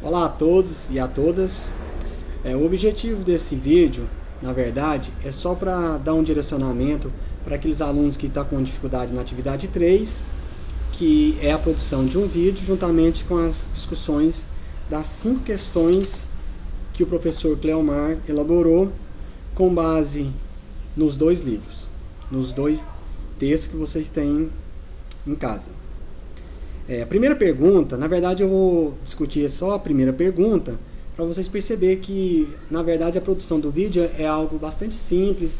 Olá a todos e a todas. O objetivo desse vídeo, na verdade, é só para dar um direcionamento para aqueles alunos que estão com dificuldade na atividade 3, que é a produção de um vídeo juntamente com as discussões das 5 questões que o professor Cleomar elaborou com base nos 2 livros, nos 2 textos que vocês têm em casa. A primeira pergunta, na verdade eu vou discutir só a primeira pergunta, para vocês perceberem que, na verdade, a produção do vídeo é algo bastante simples,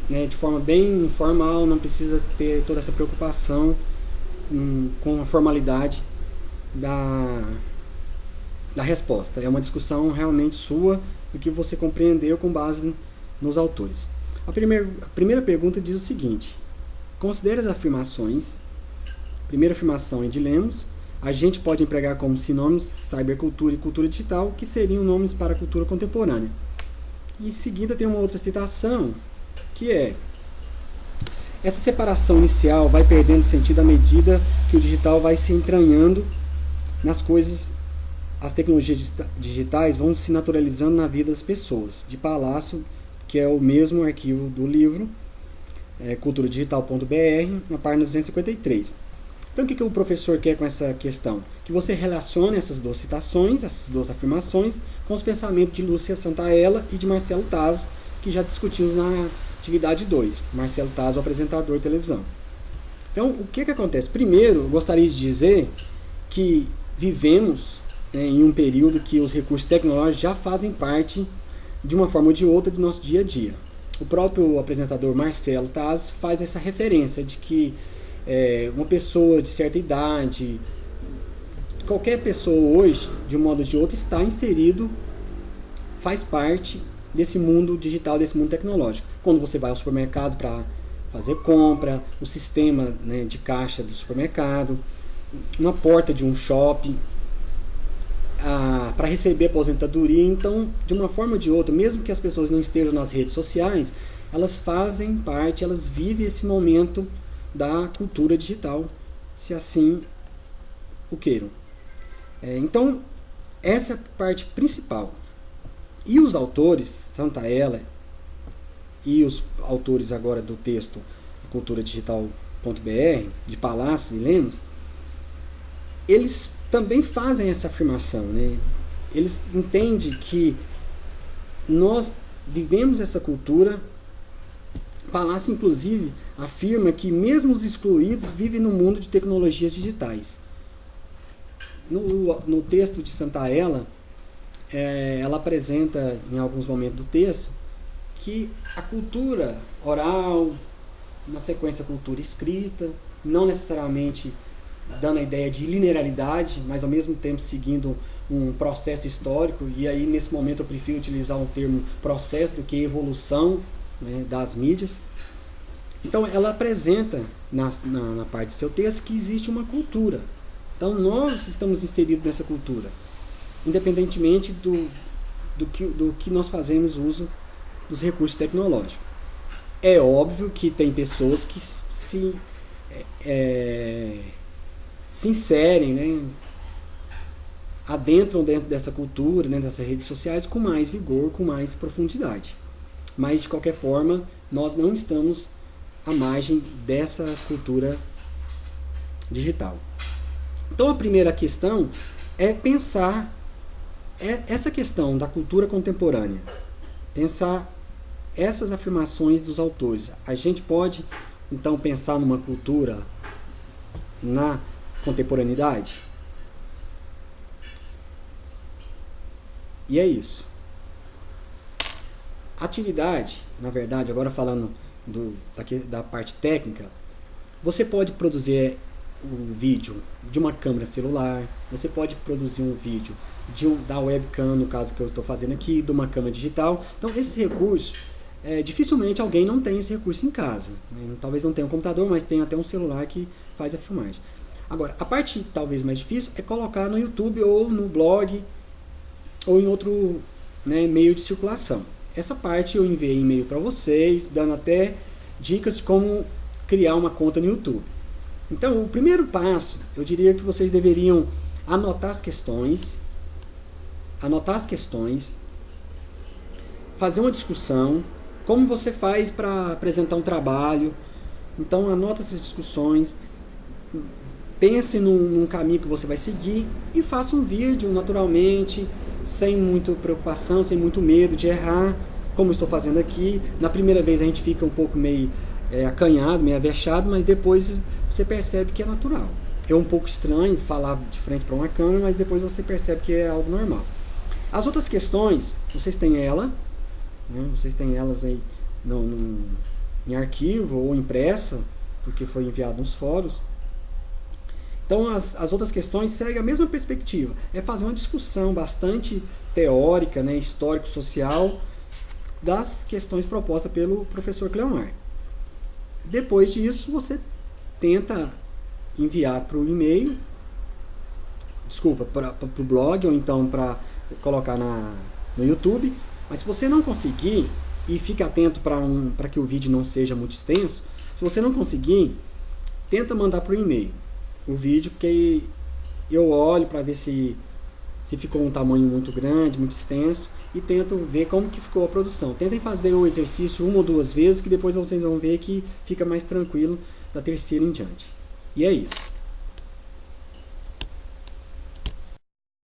né, de forma bem informal, não precisa ter toda essa preocupação com a formalidade da resposta. É uma discussão realmente sua, do que você compreendeu com base nos autores. A primeira pergunta diz o seguinte: considere as afirmações. Primeira afirmação é de Lemos: a gente pode empregar como sinônimos cybercultura e cultura digital, que seriam nomes para a cultura contemporânea. Em seguida tem uma outra citação, que é: essa separação inicial vai perdendo sentido à medida que o digital vai se entranhando nas coisas. As tecnologias digitais vão se naturalizando na vida das pessoas. De Palácio, que é o mesmo arquivo do livro, culturadigital.br, na página 253. Então, o que o professor quer com essa questão? Que você relacione essas 2 citações, essas 2 afirmações, com os pensamentos de Lúcia Santaella e de Marcelo Taz, que já discutimos na atividade 2. Marcelo Taz, o apresentador de televisão. Então, o que acontece? Primeiro, eu gostaria de dizer que vivemos em um período que os recursos tecnológicos já fazem parte, de uma forma ou de outra, do nosso dia a dia. O próprio apresentador Marcelo Taz faz essa referência de que uma pessoa de certa idade, qualquer pessoa hoje, de um modo ou de outro, está inserido, faz parte desse mundo digital, desse mundo tecnológico. Quando você vai ao supermercado para fazer compra, o sistema, né, de caixa do supermercado, uma porta de um shopping, para receber aposentadoria. Então, de uma forma ou de outra, mesmo que as pessoas não estejam nas redes sociais, elas fazem parte, elas vivem esse momento da cultura digital, se assim o queiram. Então, essa é a parte principal. E os autores, Santaella e os autores agora do texto culturadigital.br, de Palácio e Lemos, eles também fazem essa afirmação, né? Eles entendem que nós vivemos essa cultura. Palácio, inclusive, afirma que mesmo os excluídos vivem no mundo de tecnologias digitais. No texto de Santaella, ela apresenta, em alguns momentos do texto, que a cultura oral, na sequência a cultura escrita, não necessariamente dando a ideia de linearidade, mas ao mesmo tempo seguindo um processo histórico, e aí nesse momento eu prefiro utilizar o termo processo do que evolução, né, das mídias. Então ela apresenta na parte do seu texto que existe uma cultura. Então nós estamos inseridos nessa cultura, independentemente do que nós fazemos uso dos recursos tecnológicos. É óbvio que tem pessoas que se inserem, né, adentram dentro dessa cultura, dentro dessas redes sociais, com mais vigor, com mais profundidade. Mas, de qualquer forma, nós não estamos à margem dessa cultura digital. Então, a primeira questão é pensar essa questão da cultura contemporânea. Pensar essas afirmações dos autores. A gente pode, então, pensar numa cultura na contemporaneidade? E é isso. Atividade, na verdade, agora falando da parte técnica, você pode produzir um vídeo de uma câmera celular, você pode produzir um vídeo da webcam, no caso que eu estou fazendo aqui, de uma câmera digital. Então, esse recurso, dificilmente alguém não tem esse recurso em casa, né? Talvez não tenha um computador, mas tem até um celular que faz a filmagem. Agora, a parte talvez mais difícil é colocar no YouTube ou no blog ou em outro, né, meio de circulação. Essa parte eu enviei e-mail para vocês, dando até dicas de como criar uma conta no YouTube. Então, o primeiro passo, eu diria que vocês deveriam anotar as questões, anotar as questões, fazer uma discussão, como você faz para apresentar um trabalho. Então anota essas discussões, pense num caminho que você vai seguir e faça um vídeo naturalmente, sem muita preocupação, sem muito medo de errar, como estou fazendo aqui. Na primeira vez a gente fica um pouco meio acanhado, meio avexado, mas depois você percebe que é natural. É um pouco estranho falar de frente para uma câmera, mas depois você percebe que é algo normal. As outras questões, vocês têm ela, né? Vocês têm elas aí em arquivo ou impressa, porque foi enviado nos fóruns. Então as outras questões seguem a mesma perspectiva, é fazer uma discussão bastante teórica, né, histórico-social, das questões propostas pelo professor Cleomar. Depois disso, você tenta enviar para o e-mail, para o blog, ou então para colocar no YouTube. Mas se você não conseguir, e fique atento para que o vídeo não seja muito extenso, se você não conseguir, tenta mandar para o e-mail o vídeo, que eu olho para ver se ficou um tamanho muito grande, muito extenso, e tento ver como que ficou a produção. Tentem fazer o exercício uma ou duas vezes, que depois vocês vão ver que fica mais tranquilo da terceira em diante. E é isso.